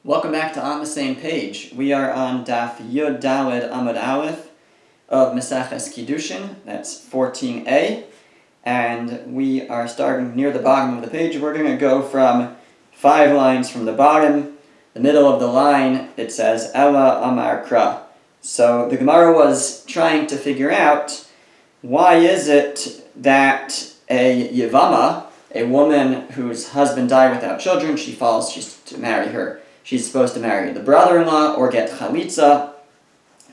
Welcome back to On the Same Page. We are on Daf Yud Daled Amud Aleph of Maseches Kiddushin. That's 14a. And we are starting near the bottom of the page. We're going to go from 5 lines from the bottom. The middle of the line, it says, Ella Amar Kra. So the Gemara was trying to figure out why is it that a Yevama, a woman whose husband died without children, she's to marry her. She's supposed to marry the brother-in-law or get chalitza.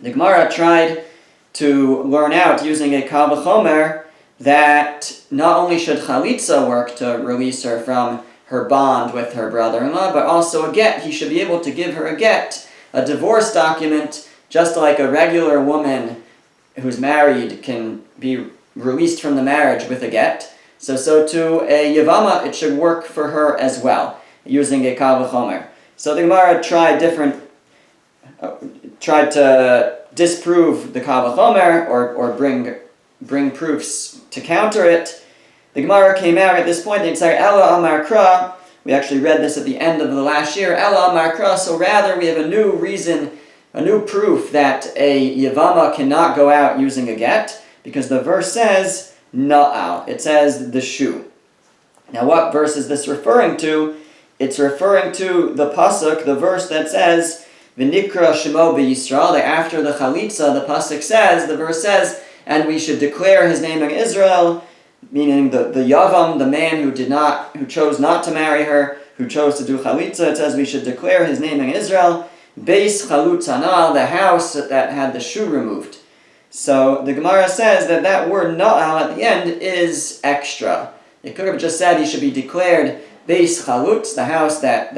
The Gemara tried to learn out using a kal v'chomer that not only should chalitza work to release her from her bond with her brother-in-law, but also a get. He should be able to give her a get, a divorce document, just like a regular woman who's married can be released from the marriage with a get. So to a Yevama, it should work for her as well, using a kal v'chomer. So the Gemara tried to disprove the kal v'chomer or bring proofs to counter it. The Gemara came out at this point and said, Ella Amar Kra. We actually read this at the end of the last year. Ella Amar Kra. So rather, we have a new reason, a new proof that a Yevama cannot go out using a get, because the verse says Na'al. It says the shoe. Now, what verse is this referring to? It's referring to the pasuk, the verse that says, V'nikra shemo b'Yisrael, that after the chalitza, the pasuk says, the verse says, and we should declare his name in Israel, meaning the Yavam, the man who chose not to marry her, who chose to do chalitza. It says we should declare his name in Israel, Beis chalutzanal, the house that had the shoe removed. So the Gemara says that word na'al at the end is extra. It could have just said he should be declared Beis chalutz, the house that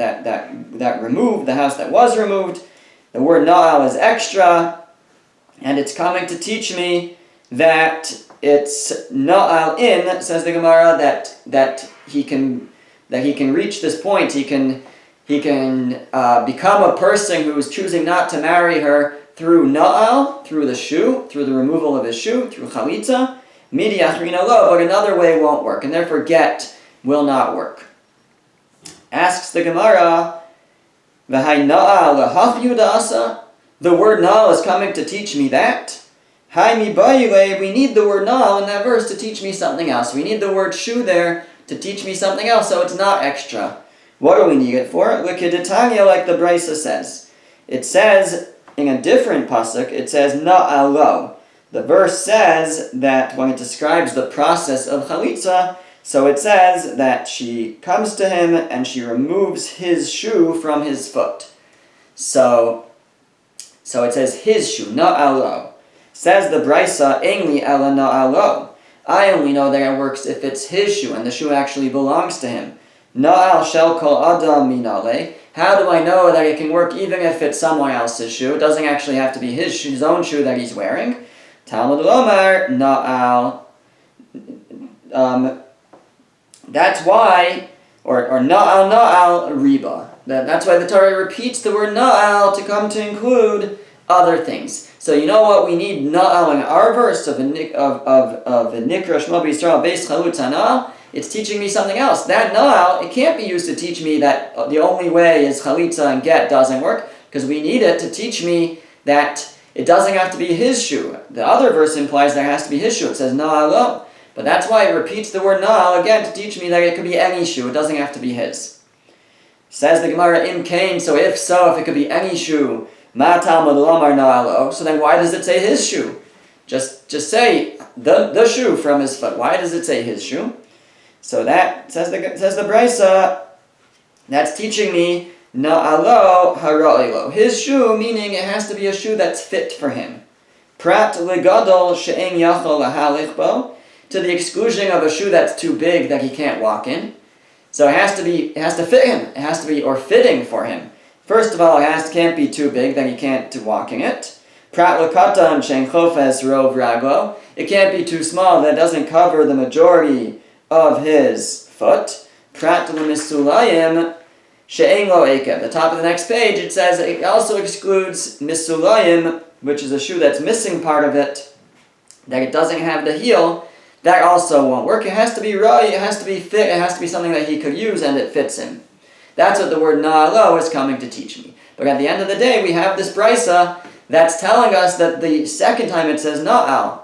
removed, the house that was removed. The word na'al is extra, and it's coming to teach me that it's na'al in, says the Gemara, that he can reach this point. He can become a person who is choosing not to marry her through na'al, through the shoe, through the removal of his shoe, through chalitza. Midi achrina lo, but another way won't work, and therefore get will not work. Asks the Gemara, V'hai na'al lahaf yudasa? The word na'al is coming to teach me that. Hai mi bayile, we need the word na'al in that verse to teach me something else. We need the word shoe there to teach me something else, so it's not extra. What do we need it for? L'kedetanya, like the Brisa says. It says, in a different pasuk, it says na'al lo. The verse says that when it describes the process of chalitza, so it says that she comes to him and she removes his shoe from his foot. So it says his shoe, na'al lo. Says the Brisa, Einli ela na'al lo. I only know that it works if it's his shoe and the shoe actually belongs to him. Na'al shel kol adam minale. How do I know that it can work even if it's someone else's shoe? It doesn't actually have to be his own shoe that he's wearing. Talmud Lomar na'al. That's why, or na'al riba. That's why the Torah repeats the word na'al to come to include other things. So you know what we need na'al in our verse of the nikra shmo b'Yisrael beis chalutza na'al? It's teaching me something else. That na'al, it can't be used to teach me that the only way is chalitza and get doesn't work, because we need it to teach me that it doesn't have to be his shoe. The other verse implies there has to be his shoe. It says na'al lo. But that's why it repeats the word na'al again to teach me that it could be any shoe. It doesn't have to be his. Says the Gemara, im kain, so if it could be any shoe, ma talmud lomar na'al lo, so then why does it say his shoe? Just say the shoe from his foot. Why does it say his shoe? So that, says the Brisa, that's teaching me na'al lo hara'i lo. His shoe, meaning it has to be a shoe that's fit for him. Prat legadol she'en yachol lahalich bo, to the exclusion of a shoe that's too big that he can't walk in. So it has to fit him. It has to be, or fitting for him. First of all, it can't be too big that he can't walk in it. Prat lekatan she'en chofes rov raglo. It can't be too small that it doesn't cover the majority of his foot. Prat lemisulayim she'en lo ekev. The top of the next page, it says it also excludes misulayim, which is a shoe that's missing part of it, that it doesn't have the heel. That also won't work. It has to be right, it has to be fit, it has to be something that he could use and it fits him. That's what the word na'alo is coming to teach me. But at the end of the day, we have this brisa that's telling us that the second time it says na'al,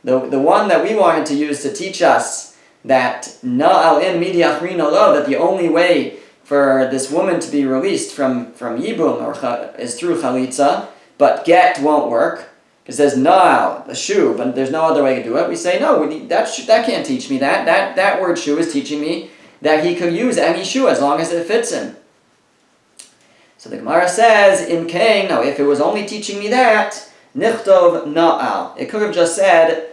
the one that we wanted to use to teach us that na'al in midi achrina lo, that the only way for this woman to be released from yibum is through chalitza, but get won't work. It says na'al, the shoe, but there's no other way to do it. We say, no, that can't teach me that. That word shoe is teaching me that he could use any shoe as long as it fits him. So the Gemara says, in Cain, no, if it was only teaching me that, nichtov na'al. It could have just said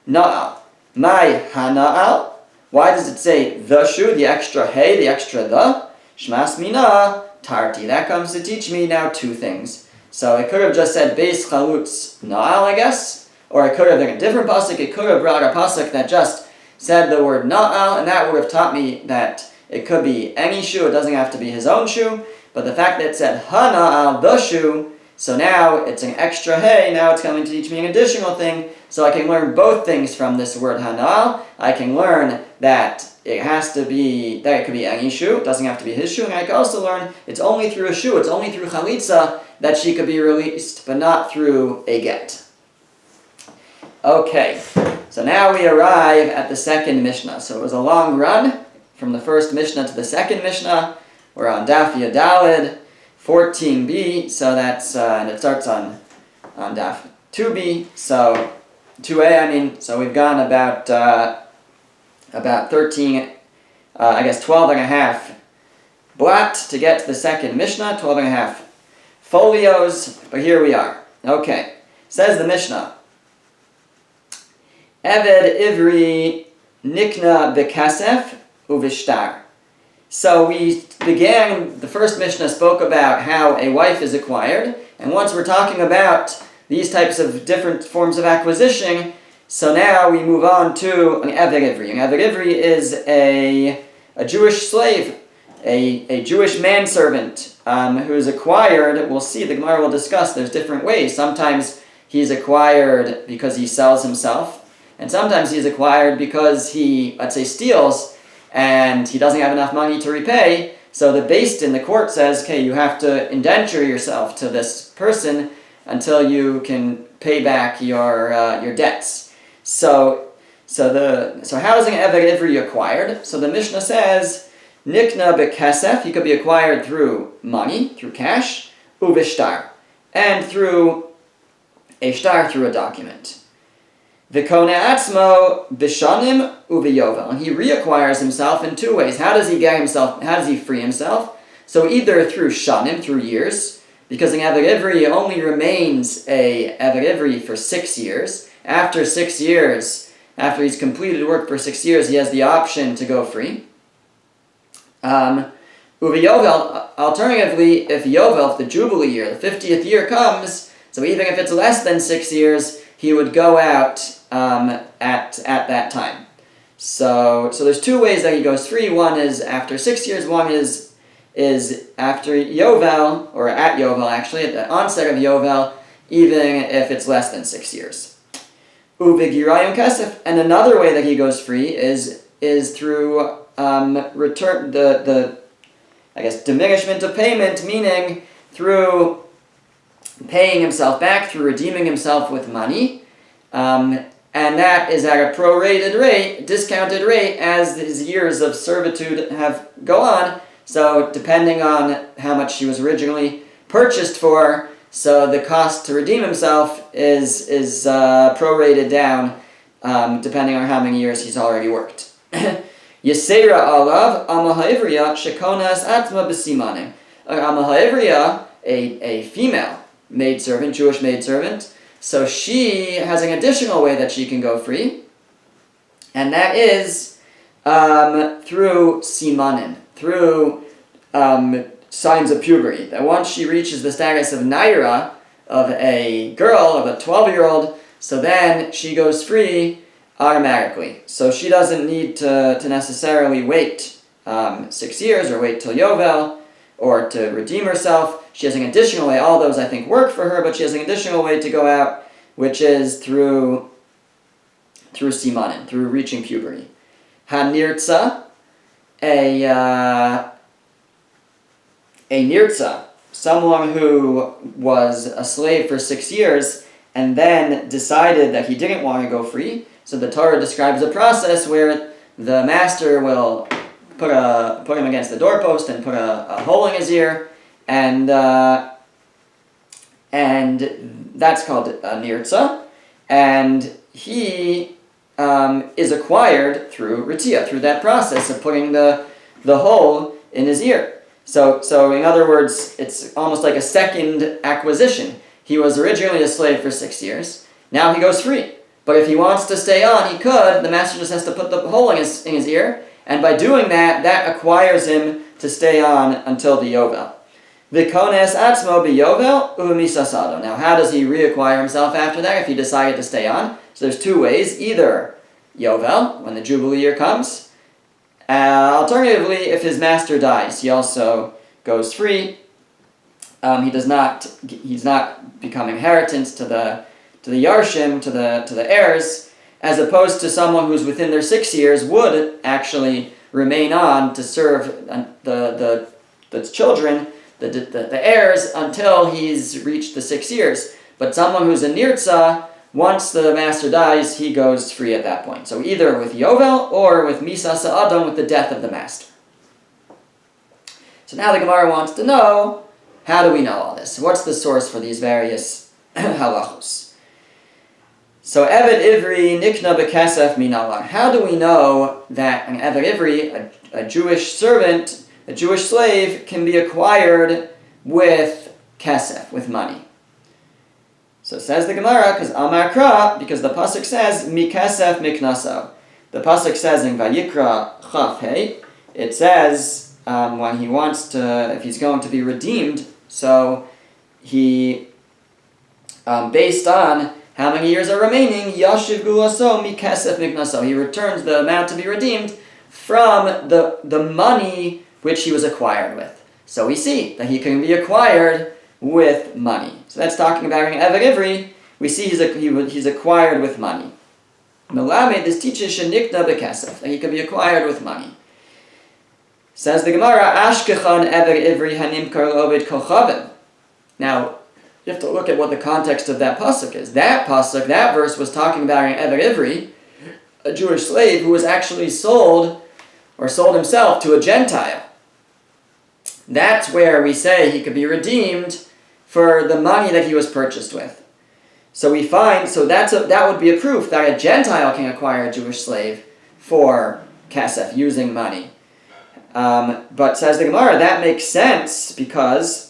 na'al. My hana'al. Why does it say the shoe, the extra hey, the extra the? Shmas mina tarti. That comes to teach me now two things. So it could have just said beis chalutz na'al, I guess. Or it could have been a different pasuk. It could have brought a pasuk that just said the word na'al, and that would have taught me that it could be any shoe. It doesn't have to be his own shoe. But the fact that it said hana'al, the shoe, so now it's an extra hey, now it's coming to teach me an additional thing, so I can learn both things from this word hana'al. I can learn that it could be any shoe, it doesn't have to be his shoe, and I can also learn it's only through a shoe, it's only through chalitza that she could be released, but not through a get. Okay, so now we arrive at the second Mishnah. So it was a long run from the first Mishnah to the second Mishnah. We're on Daf Yadalid, 14b, so that's, and it starts on Daf 2b, so 2a, so we've gone about 13, 12 and a half blat to get to the second Mishnah, 12 and a half folios, but here we are. Okay, says the Mishnah, Eved Ivri Nikna Bekasef Uvishtar. So we began, the first Mishnah spoke about how a wife is acquired, and once we're talking about these types of different forms of acquisition, so now we move on to an Eved Ivri. An Eved Ivri is a Jewish slave, a Jewish manservant who is acquired. We'll see, the Gemara will discuss, there's different ways. Sometimes he's acquired because he sells himself, and sometimes he's acquired because he, let's say, steals, and he doesn't have enough money to repay, so the Beis Din, the court says, okay, you have to indenture yourself to this person until you can pay back your debts. So how is an Eved Ivri acquired? So the Mishnah says, Nikna bekesef, he could be acquired through money, through cash, uvishtar, and through a shtar, through a document. V'kone atzmo b'shanim u'v'yovel. And he reacquires himself in two ways. How does he free himself? So either through shanim, through years, because an Eved Ivri only remains a Eved Ivri for 6 years. After 6 years, after he's completed work for 6 years, he has the option to go free. U'v'yovel, alternatively, if the Jubilee year, the 50th year comes, so even if it's less than 6 years, he would go out at that time. So there's two ways that he goes free. One is after 6 years. One is after Yovel, or at Yovel actually, at the onset of Yovel, even if it's less than 6 years. Uvigirayim kesef, and another way that he goes free is through return the diminishment of payment, meaning through paying himself back, through redeeming himself with money, and that is at a prorated rate, discounted rate, as his years of servitude go on. So depending on how much he was originally purchased for, so the cost to redeem himself is prorated down, depending on how many years he's already worked. Yesera alav amaha'ivriya shekonas atma b'simanim. Amaha'ivriya, a female maidservant, Jewish maidservant, so she has an additional way that she can go free, and that is through simanin, through signs of puberty. That once she reaches the status of naira, of a girl, of a 12-year-old, so then she goes free automatically. So she doesn't need to necessarily wait 6 years or wait till Yovel or to redeem herself. She has an additional way. All those, I think, work for her, but she has an additional way to go out, which is through simanin, through reaching puberty. Hanirtza, a nirtza, someone who was a slave for 6 years and then decided that he didn't want to go free. So the Torah describes a process where the master will put him against the doorpost and put a hole in his ear, and that's called a nirtza, and he is acquired through ritzia, through that process of putting the hole in his ear. So in other words, it's almost like a second acquisition. He was originally a slave for 6 years. Now he goes free. But if he wants to stay on, he could. The master just has to put the hole in his ear. And by doing that, that acquires him to stay on until the Yovel. V'kones atzmo b'Yovel u'misasado. Now, how does he reacquire himself after that if he decided to stay on? So there's two ways. Either Yovel, when the Jubilee year comes. Alternatively, if his master dies, he also goes free. He's not becoming inheritance to the Yarshim, to the heirs, as opposed to someone who's within their 6 years would actually remain on to serve the children, the heirs, until he's reached the 6 years. But someone who's a nirtza, once the master dies, he goes free at that point. So either with Yovel or with Misa Sa'adam, with the death of the master. So now the Gemara wants to know, how do we know all this? What's the source for these various halachos? So Eved Ivri Nikna Bekesef Minalar. How do we know that an Eved Ivri, a Jewish servant, a Jewish slave, can be acquired with kesef, with money? So says the Gemara, because Amar Kra, because the pasuk says Mikesef Miknaso. The pasuk says in Vayikra Chaf Hey, it says when he wants to, if he's going to be redeemed, so he, based on how many years are remaining, Yashiv Gulaso Mikesef Miknaso. He returns the amount to be redeemed from the money which he was acquired with. So we see that he can be acquired with money. So that's talking about an Eved Ivri. We see he's acquired with money. Melamed, this teaches Shenikna Bekesef, that he can be acquired with money. Says the Gemara, Ashkechan Eved Ivri Hanimkar Obed Kochavim. Now, you have to look at what the context of that pasuk is. That pasuk, that verse, was talking about an Eved Ivri, a Jewish slave who was actually sold himself to a Gentile. That's where we say he could be redeemed for the money that he was purchased with. So we find, that would be a proof that a Gentile can acquire a Jewish slave for kesef, using money. But says the Gemara, that makes sense because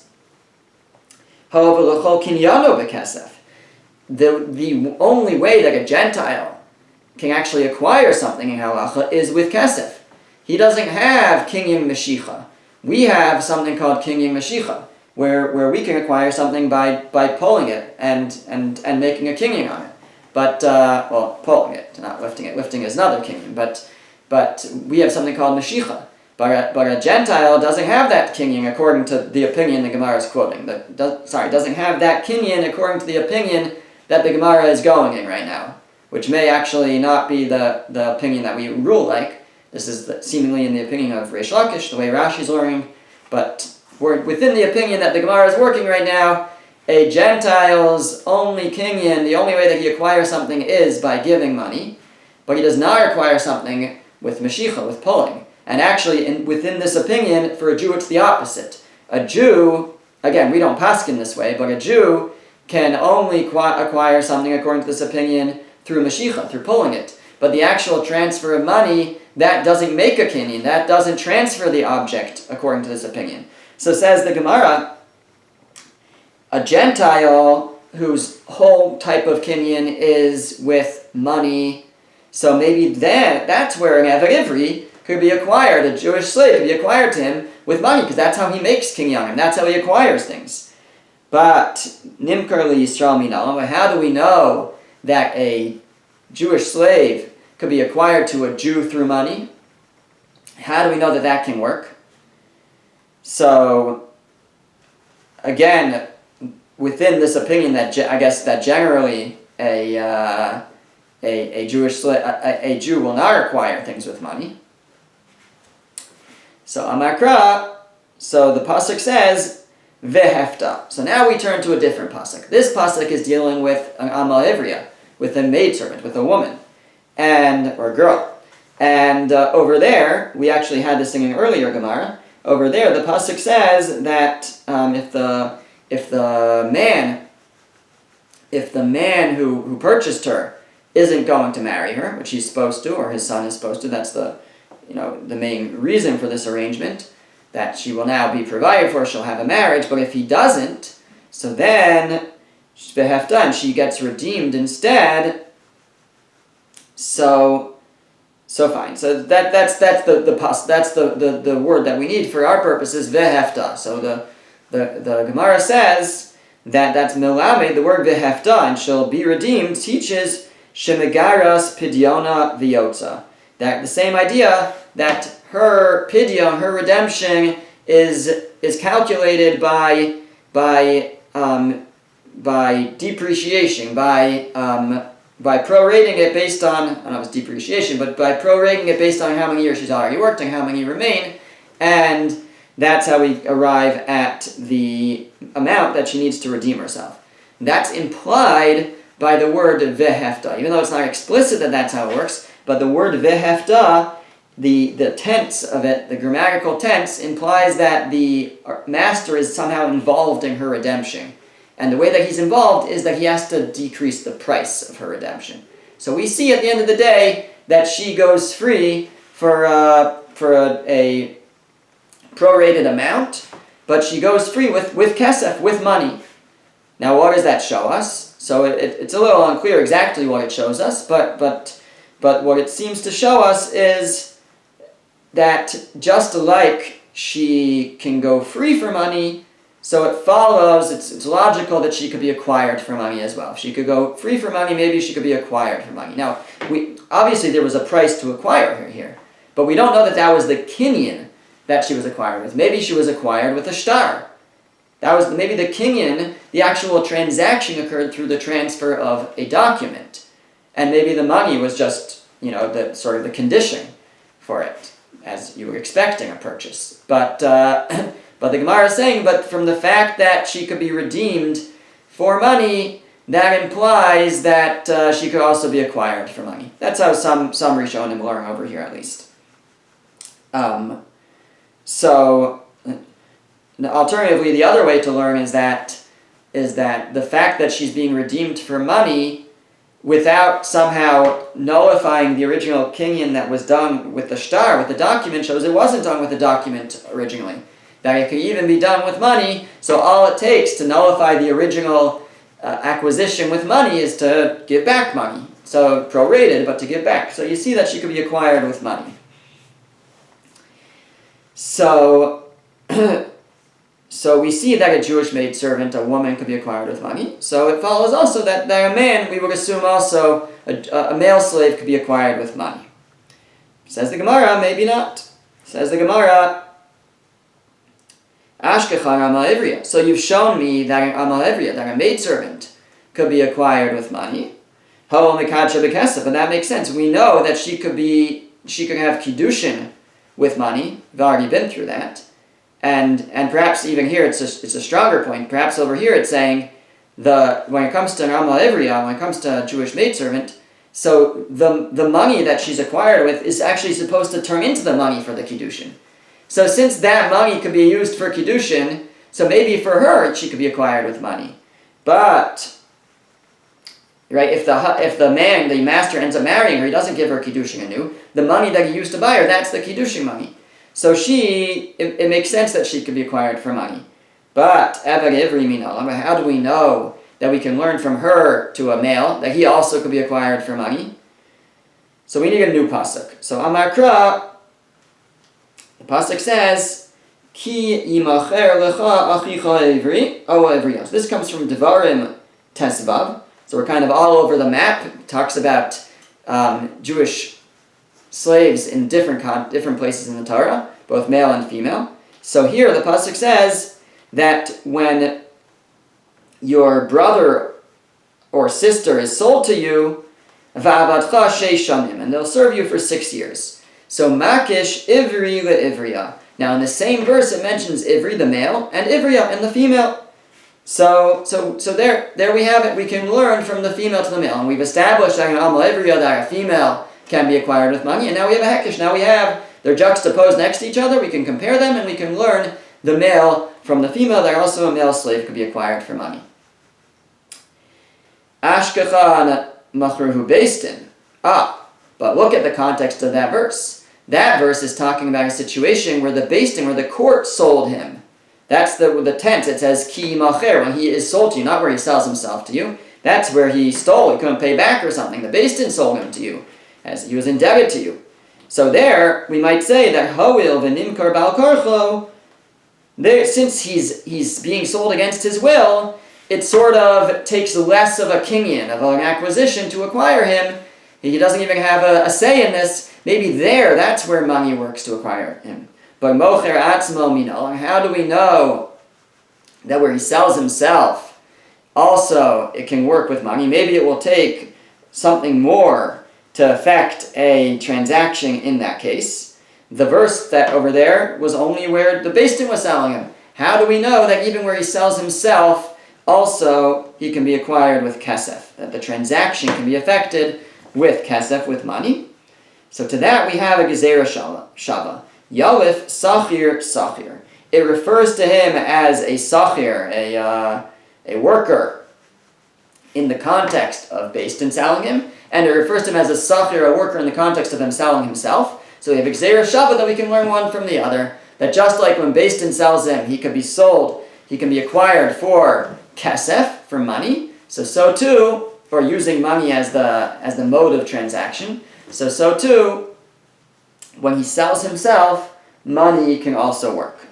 the only way that a Gentile can actually acquire something in halacha is with kesef. He doesn't have kinyan meshicha. We have something called kinyan meshicha, where we can acquire something by pulling it and making a kinyan on it. But pulling it, not lifting it. Lifting is another kinyan. But we have something called meshicha. But a Gentile doesn't have that kinyan according to the opinion the Gemara is quoting. Doesn't have that kinyan according to the opinion that the Gemara is going in right now, which may actually not be the opinion that we rule like. This is seemingly in the opinion of Reish Lakish, the way Rashi's learning, but we're within the opinion that the Gemara is working right now. A Gentile's only kinyan, the only way that he acquires something is by giving money, but he does not acquire something with meshicha, with pulling. And actually, within this opinion, for a Jew, it's the opposite. A Jew, again, we don't paskin this way, but a Jew can only acquire something according to this opinion through meshicha, through pulling it. But the actual transfer of money, that doesn't make a kinyan, that doesn't transfer the object according to this opinion. So says the Gemara, a Gentile whose whole type of kinyan is with money, so maybe that's where an Eved Ivri could be acquired, a Jewish slave could be acquired to him with money, because that's how he makes kinyanim, that's how he acquires things. But Nimkar li Yisrael Minalam, how do we know that a Jewish slave could be acquired to a Jew through money? How do we know that can work? So, again, within this opinion that I guess that generally a Jewish a Jew will not acquire things with money. So Amakra, So the pasuk says vehefta. So now we turn to a different pasuk. This pasuk is dealing with an amal ivriya, with a maidservant, with a woman, or girl. And over there, we actually had this thing in earlier Gemara. Over there, the pasuk says that if the man who purchased her isn't going to marry her, which he's supposed to, or his son is supposed to, that's the main reason for this arrangement, that she will now be provided for, she'll have a marriage. But if he doesn't, so then she gets redeemed instead. So fine. So that's the word that we need for our purposes, vehefta. So the Gemara says that's milamed, the word vehefta, and she'll be redeemed, teaches shemigaras pidyona v'yotza. That the same idea that her pidyon, her redemption, is calculated by depreciation, by prorating it based on, I don't know if it's depreciation, but by prorating it based on how many years she's already worked and how many remain, and that's how we arrive at the amount that she needs to redeem herself. That's implied by the word vehefta, even though it's not explicit that that's how it works, but the word vehefta, the tense of it, the grammatical tense, implies that the master is somehow involved in her redemption. And the way that he's involved is that he has to decrease the price of her redemption. So we see at the end of the day that she goes free for a prorated amount, but she goes free with kesef, with money. Now what does that show us? So it's a little unclear exactly what it shows us, but what it seems to show us is that just like she can go free for money, so it follows, it's logical that she could be acquired for money as well. If she could go free for money, maybe she could be acquired for money. Now, obviously there was a price to acquire her here, but we don't know that was the kinyan that she was acquired with. Maybe she was acquired with a shtar. That was maybe the kinyan, the actual transaction occurred through the transfer of a document. And maybe the money was just, the sort of the condition for it, as you were expecting a purchase. But the Gemara is saying, but from the fact that she could be redeemed for money, that implies that she could also be acquired for money. That's how some Rishonim learn over here, at least. So, alternatively, the other way to learn is that the fact that she's being redeemed for money, without somehow nullifying the original kinyan that was done with the shtar, with the document, shows it wasn't done with the document originally. That it could even be done with money, so all it takes to nullify the original acquisition with money is to give back money. So prorated, but to give back. So you see that she could be acquired with money. So we see that a Jewish maidservant, a woman, could be acquired with money. So it follows also that a man, we would assume also, a male slave could be acquired with money. Says the Gemara, maybe not. Says the Gemara, Ashkechan amal ivriya. So you've shown me that an amal ivriya, that a maidservant, could be acquired with money. Ho mekadsha bekesef, and that makes sense. We know that she could have Kiddushin with money. We've already been through that. And perhaps even here it's a stronger point. Perhaps over here it's saying when it comes to an amal ivriya, when it comes to a Jewish maidservant, so the money that she's acquired with is actually supposed to turn into the money for the Kiddushin. So since that money could be used for Kiddushin, so maybe for her she could be acquired with money. But right, if the master ends up marrying her, he doesn't give her Kiddushin anew. The money that he used to buy her, that's the Kiddushin money. So it makes sense that she could be acquired for money. But how do we know that we can learn from her to a male that he also could be acquired for money? So we need a new pasuk. So Amakra, the pasuk says, Ki yimacher lecha achicha ivri o ivriya. So this comes from Devarim Tesvav. So we're kind of all over the map. It talks about Jewish slaves in different places in the Torah, both male and female. So here the pasuk says that when your brother or sister is sold to you, va'avadcha sheish shanim, and they'll serve you for 6 years. So makish ivri le'ivriya. Now in the same verse it mentions Ivri, the male, and Ivriya, and the female. So there we have it. We can learn from the female to the male. And we've established that a female can be acquired with money. And now we have a hekesh. Now they're juxtaposed next to each other. We can compare them and we can learn the male from the female. That also a male slave could be acquired for money. Ashkecha machruhu beistin. But look at the context of that verse. That verse is talking about a situation where the beistin, where the court sold him. That's the tense. It says ki macher, when he is sold to you, not where he sells himself to you. That's where he stole. He couldn't pay back or something. The beistin sold him to you, as he was indebted to you. So there, we might say that hoil v'nimkar bal karcho, since he's being sold against his will, it sort of takes less of a kinyan, of an acquisition to acquire him. He doesn't even have a say in this. Maybe that's where money works to acquire him. But mocher atzmo minol, how do we know that where he sells himself, also it can work with money? Maybe it will take something more to affect a transaction in that case. The verse that over there was only where the beistin was selling him. How do we know that even where he sells himself, also he can be acquired with kesef, that the transaction can be affected with kesef, with money? So to that we have a gezerah shava. Yalif sachir. It refers to him as a sachir, a worker, in the context of beistin selling him, and it refers to him as a sachir, a worker, in the context of him selling himself. So we have gezerah shava, that we can learn one from the other, that just like when beistin sells him, he can be sold, he can be acquired for kesef, for money. So too, or using money as the mode of transaction. So too, when he sells himself, money can also work.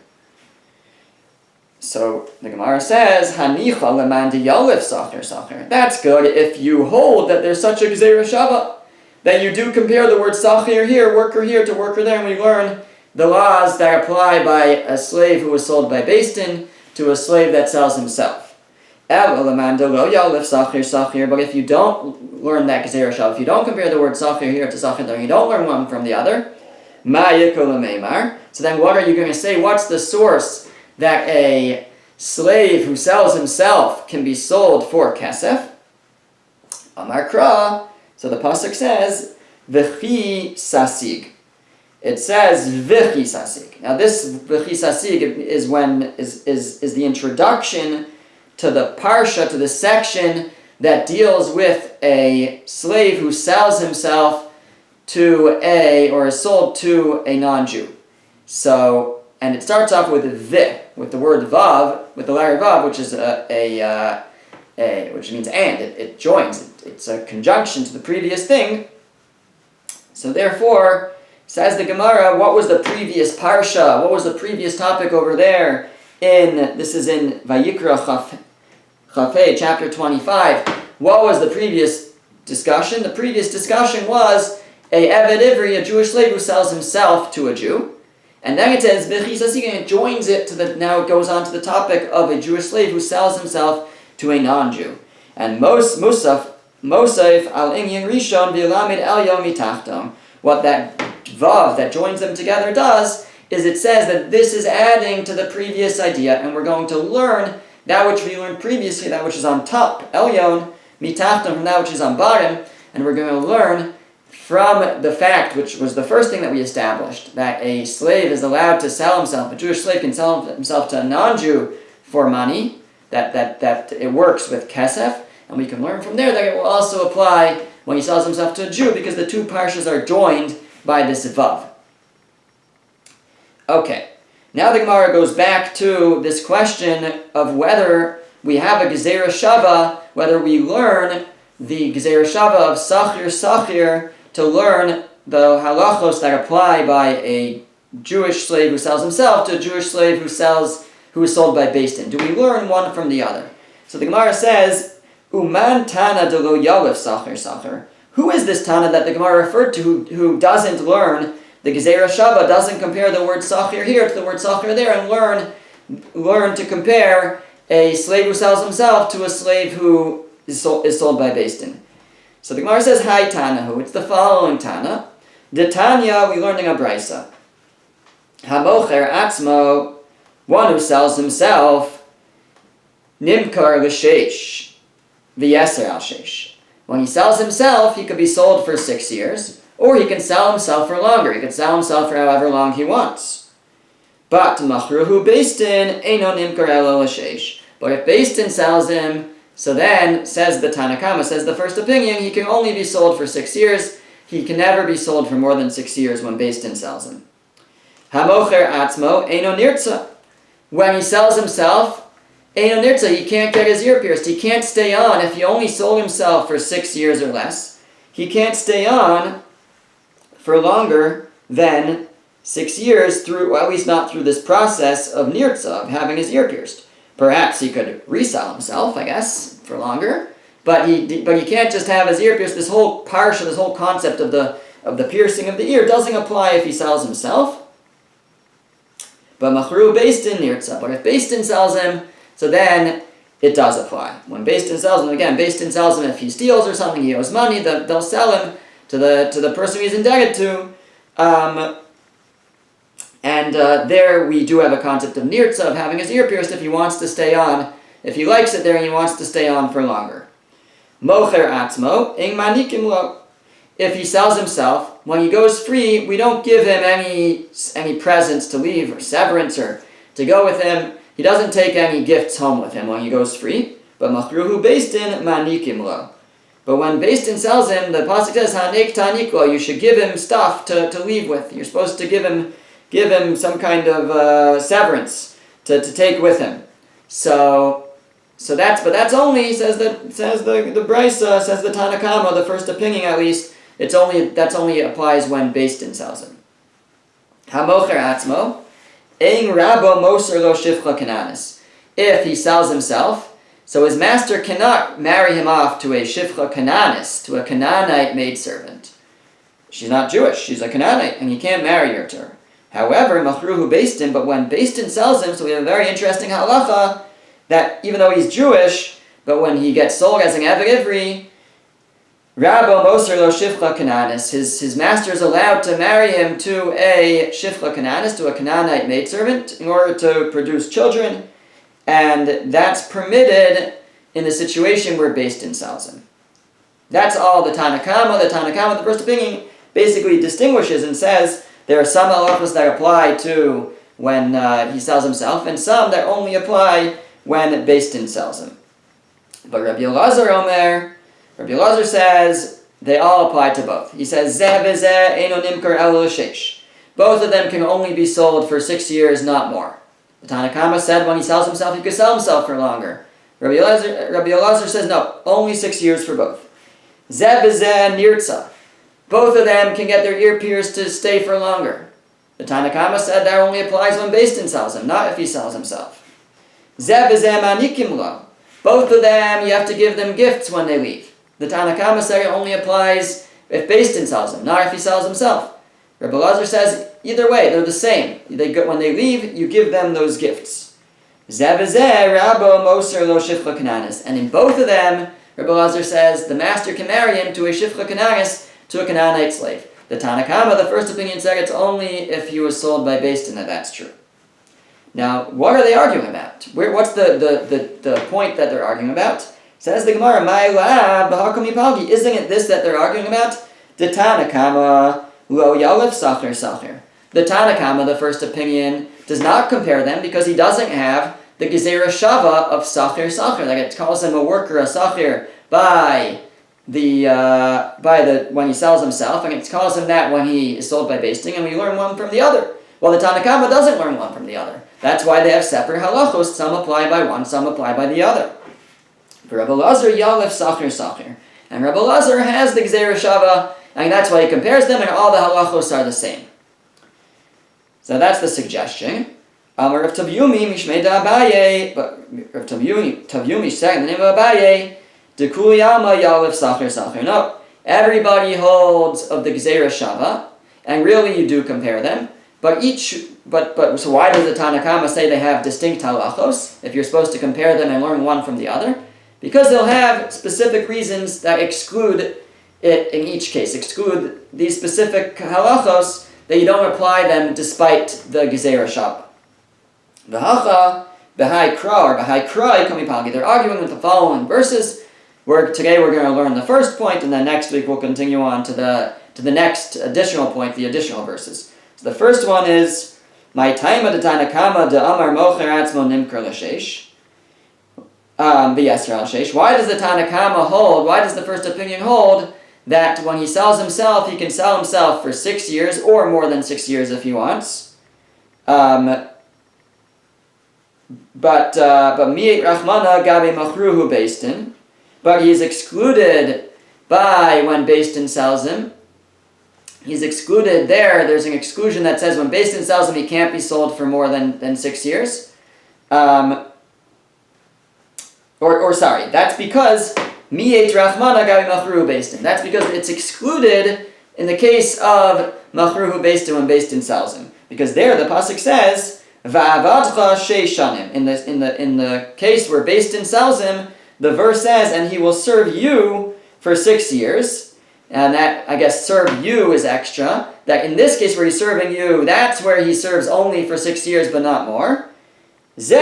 So the Gemara says, Hanicha leman deyalif sachir. That's good if you hold that there's such a gezerah shava, that you do compare the word sachir here, worker here, to worker there, and we learn the laws that apply by a slave who was sold by beistin to a slave that sells himself. But if you don't learn that gezerah shava, if you don't compare the word sachir here to sachir there, you don't learn one from the other, so then what are you going to say? What's the source that a slave who sells himself can be sold for kesef? Amar Kra. So the pasuk says, V'chi sasig. It says V'chi sasig. Now this V'chi sasig is the introduction to the parsha, to the section that deals with a slave who sells himself to or is sold to a non-Jew. So, and it starts off with with the word vav, with the letter vav, which is which means and. It joins. It's a conjunction to the previous thing. So therefore, says the Gemara, what was the previous parsha? What was the previous topic over there? This is in Vayikra Chafei, chapter 25. What was the previous discussion? The previous discussion was a Eved Ivri, a Jewish slave who sells himself to a Jew. And then it says, it joins it now it goes on to the topic of a Jewish slave who sells himself to a non-Jew. And Mosaf al Inyan Rishon v'Yelamed el Yom Mitachtom. What that vav that joins them together does is it says that this is adding to the previous idea, and we're going to learn that which we learned previously, that which is on top, Elyon Mitachtom, from that which is on bottom, and we're going to learn from the fact, which was the first thing that we established, that a slave is allowed to sell himself, a Jewish slave can sell himself to a non-Jew for money, that it works with kesef, and we can learn from there that it will also apply when he sells himself to a Jew, because the two parshas are joined by this vav. Okay, now the Gemara goes back to this question of whether we have a gezerah shava, whether we learn the gezerah shava of sachir to learn the halachos that apply by a Jewish slave who sells himself to a Jewish slave who is sold by beistin. Do we learn one from the other? So the Gemara says, Uman Tana de lo yalef sachir. Who is this Tana that the Gemara referred to who doesn't learn the gezerah shava, doesn't compare the word sachir here to the word sachir there, and learn to compare a slave who sells himself to a slave who is sold by beistin? So the Gemara says, Hi Tanahu. It's the following Tana. The Tanya, we learned in a brisa. Hamocher atzmo, one who sells himself, nimkar l'sheish, v'yeser al sheish. When he sells himself, he could be sold for 6 years, or he can sell himself for longer. He can sell himself for however long he wants. But machruhu beistin eino nimkar elo l'sheish. But if beistin sells him, so then, says the Tanna Kama, says the first opinion, he can only be sold for 6 years. He can never be sold for more than 6 years when beistin sells him. Hamocher atzmo eino nirtza. When he sells himself, eino nirtza, he can't get his ear pierced. He can't stay on. If he only sold himself for 6 years or less, he can't stay on for longer than 6 years, through, well, at least not through this process of nirtza, of having his ear pierced. Perhaps he could resell himself, I guess, for longer, but he can't just have his ear pierced. This whole parsha, this whole concept of the piercing of the ear doesn't apply if he sells himself. But machru beistin nirtza. But if beistin sells him, so then it does apply. When beistin sells him, again, beistin sells him if he steals or something, he owes money, they'll sell him to the person he's indebted to. There we do have a concept of nirtza, of having his ear pierced if he wants to stay on, if he likes it there and he wants to stay on for longer. Mocher atzmo, ing manikim lo. If he sells himself, when he goes free, we don't give him any presents to leave or severance or to go with him. He doesn't take any gifts home with him when he goes free. But machruhu beistin manikim lo. But when beistin sells him, the pasuk says hanek tanik lo. You should give him stuff to leave with. You're supposed to give him some kind of severance to take with him. So that's only, says the Brisa, says the Tanna Kama, the first opinion at least, that's only applies when beistin sells him. Hamocher atzmo, ein rabo moser lo shifcha kananis. If he sells himself, so his master cannot marry him off to a shifcha kananis, to a Canaanite maidservant. She's not Jewish, she's a Canaanite, and he can't marry her to her. However, machruhu beistin, but when beistin sells him, so we have a very interesting halacha, that even though he's Jewish, but when he gets sold as an Eved Ivri, Rabbo Moser lo Shifcha Kananis, his master is allowed to marry him to a Shifcha Kananis, to a Canaanite maidservant, in order to produce children, and that's permitted in the situation where beistin sells him. That's all the Tanna Kama. The Tanna Kama, the first opinion, basically distinguishes and says there are some halachos that apply to when he sells himself, and some that only apply when beistin sells him. But Rabbi Elazar says they all apply to both. He says zeh v'zeh eino nimkar elo l'sheish. Both of them can only be sold for 6 years, not more. The Tanna Kama said when he sells himself, he could sell himself for longer. Rabbi Elazar says no, only 6 years for both. Zeh v'zeh nirtza. Both of them can get their ear pierced to stay for longer. The Tanna Kama said that only applies when beistin sells him, not if he sells himself. Zeh v'zeh manikim lo. Both of them, you have to give them gifts when they leave. The Tanna Kama said it only applies if beistin sells him, not if he sells himself. Rabbi Elazar says either way, they're the same. When they leave, you give them those gifts. Zeh v'zeh rabo moser lo shifcha kananis. And in both of them, Rabbi Elazar says the master can marry him to a shifcha kananis, to a Canaanite slave. The Tanna Kama, the first opinion, said it's only if he was sold by beistin that's true. Now, what are they arguing about? What's the point that they're arguing about? Says the Gemara, isn't it this that they're arguing about? The Tanna Kama lo yalef sacher sacher. The Tanna Kama, the first opinion, does not compare them because he doesn't have the gezerah shava of sacher sacher. Like it calls him a worker, a sacher, by when he sells himself, and it calls him that when he is sold by beistin, and we learn one from the other. Well, the Tanna Kama doesn't learn one from the other. That's why they have separate halachos. Some apply by one, some apply by the other. For Rabbi Elazar, yalef sacher sacher. And Rabbi Elazar has the gezerah shava, and that's why he compares them, and all the halachos are the same. So that's the suggestion. Amar Rav Tavyumi mishmei da Abaye, but Rav Tavyumi said in the name of Abaye, dekuli alma yalef sacher sacher. No, everybody holds of the gezerah shava, and really you do compare them. But so why does the Tanna Kama say they have distinct halachos if you're supposed to compare them and learn one from the other? Because they'll have specific reasons that exclude it in each case, exclude these specific halachos that you don't apply them despite the Gezerah Shabbat. V'hacha, b'hai kra, or b'hai kra, kamipalgi. They're arguing with the following verses. Today we're going to learn the first point, and then next week we'll continue on to the next additional point, the additional verses. So the first one is, my taima de tanakama de amar mocher atzmo nimker l'sheish. Why does the Tanakama hold, why does the first opinion hold that when he sells himself, he can sell himself for 6 years or more than 6 years if he wants? But mi'et rachmana gabi machruhu beistin, but he's excluded by when beistin sells him. He's excluded there. There's an exclusion that says when beistin sells him, he can't be sold for more than 6 years. That's because mi'et rachmana gabi machruhu beistin. That's because it's excluded in the case of machruhu beistin when beistin sells him. Because there the pasuk says va'avadcha sheish shanim. In the case where beistin sells him, the verse says, and he will serve you for 6 years. And that, I guess, serve you is extra. That in this case where he's serving you, that's where he serves only for 6 years but not more. This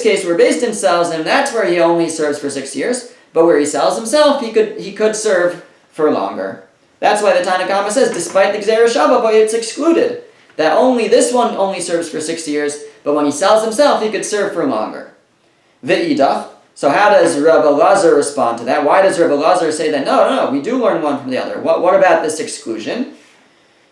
case where beistin sells him, that's where he only serves for 6 years. But where he sells himself, he could serve for longer. That's why the Tanakama says, despite the Gezerah Shabbat, but it's excluded. That this one only serves for 6 years, but when he sells himself, he could serve for longer. Ve'idach. So how does Rabbi Elazar respond to that? Why does Rabbi Elazar say that? No, we do learn one from the other. What about this exclusion?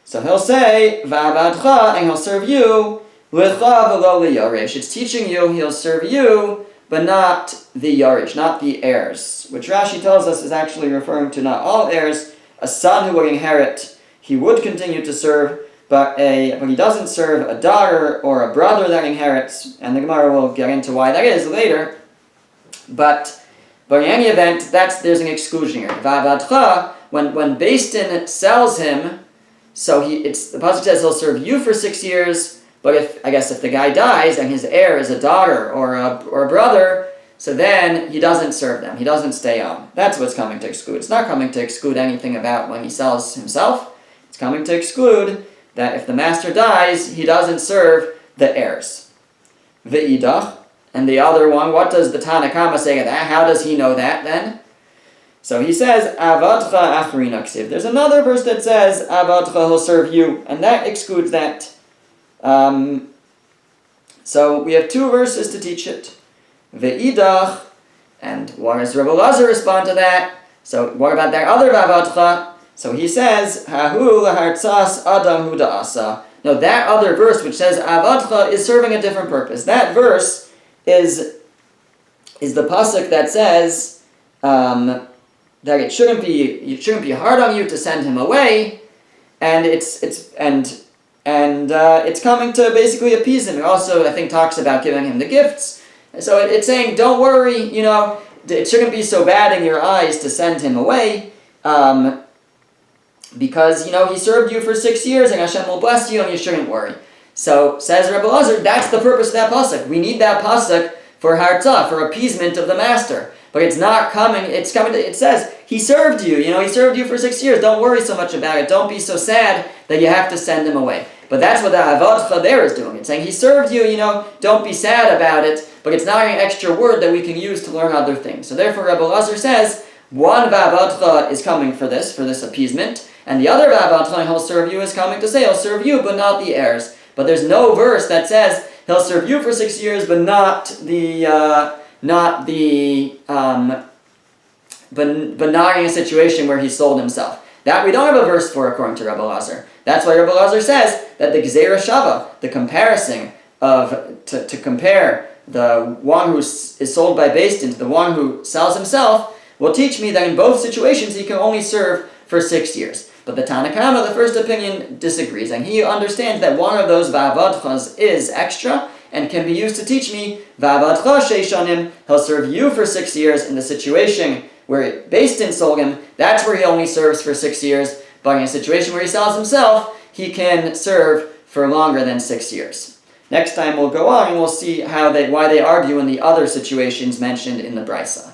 So he'll say, Va'avadcha, and he'll serve you, L'cha v'lo li'yaresh. It's teaching you he'll serve you, but not the yaresh, not the heirs. Which Rashi tells us is actually referring to not all heirs. A son who would inherit, he would continue to serve, but he doesn't serve a daughter or a brother that inherits, and the Gemara will get into why that is later. But in any event, there's an exclusion here. Va'avadcha, when beistin sells him, so the pasuk says he'll serve you for 6 years. But if the guy dies and his heir is a daughter or a brother, so then he doesn't serve them. He doesn't stay on. That's what's coming to exclude. It's not coming to exclude anything about when he sells himself. It's coming to exclude that if the master dies, he doesn't serve the heirs. Ve'idach. And the other one, what does the Tanakama say to that? How does he know that then? So he says, Avadcha achrina ksiv. There's another verse that says, Avadcha, he'll serve you. And that excludes that. So we have 2 verses to teach it. Ve'idach, and what does Rabbi Elazar respond to that? So what about that other Va'avadcha? So he says, Hahu lahartzas adam hu da'asa. No, that other verse which says Avadcha is serving a different purpose. That verse is the pasuk that says that it shouldn't be hard on you to send him away, and it's coming to basically appease him. It also, I think, talks about giving him the gifts. So it's saying, don't worry, it shouldn't be so bad in your eyes to send him away, because, he served you for 6 years, and Hashem will bless you, and you shouldn't worry. So, says Rebbe Elazar, that's the purpose of that pasuk. We need that pasuk for hartzah, for appeasement of the master. But it's not coming, it says, he served you, he served you for 6 years. Don't worry so much about it. Don't be so sad that you have to send him away. But that's what the avadcha there is doing. It's saying he served you, don't be sad about it, but it's not an extra word that we can use to learn other things. So therefore Rebbe Elazar says, one va'avadcha is coming for this appeasement, and the other va'avadcha, he'll serve you, is coming to say he'll serve you, but not the heirs. But there's no verse that says he'll serve you for 6 years, but not not in a situation where he sold himself. That we don't have a verse for according to Rebbe Elazar. That's why Rebbe Elazar says that the Gezerah Shava, the comparison to compare the one who is sold by beistin to the one who sells himself, will teach me that in both situations he can only serve for 6 years. But the Tanakama, the first opinion, disagrees, and he understands that one of those va'avadchas is extra and can be used to teach me va'avadcha sheishanim. He'll serve you for 6 years in the situation where beistin sold him. That's where he only serves for 6 years. But in a situation where he sells himself, he can serve for longer than 6 years. Next time we'll go on and we'll see why they argue in the other situations mentioned in the Brisa.